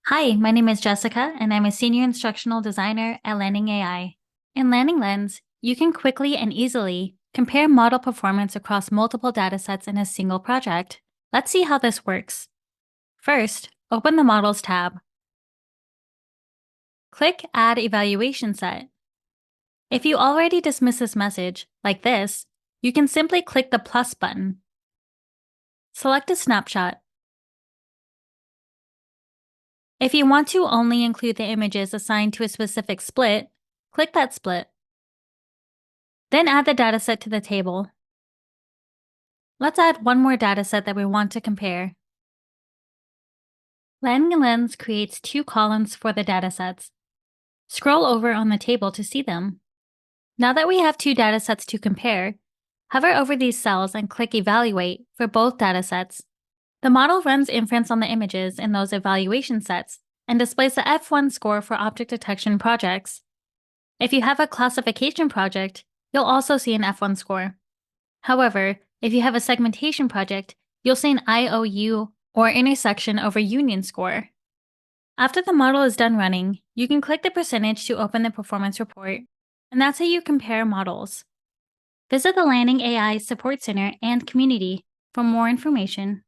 Hi, my name is Jessica, and I'm a senior instructional designer at Landing AI. In LandingLens, you can quickly and easily compare model performance across multiple datasets in a single project. Let's see how this works. First, open the Models tab. Click Add Evaluation Set. If you already dismiss this message, like this, you can simply click the plus button. Select a snapshot. If you want to only include the images assigned to a specific split, click that split. Then add the dataset to the table. Let's add one more dataset that we want to compare. LandingLens creates two columns for the datasets. Scroll over on the table to see them. Now that we have two datasets to compare, hover over these cells and click Evaluate for both datasets. The model runs inference on the images in those evaluation sets and displays the F1 score for object detection projects. If you have a classification project, you'll also see an F1 score. However, if you have a segmentation project, you'll see an IOU or intersection over union score. After the model is done running, you can click the percentage to open the performance report, and that's how you compare models. Visit the Landing AI Support Center and community for more information.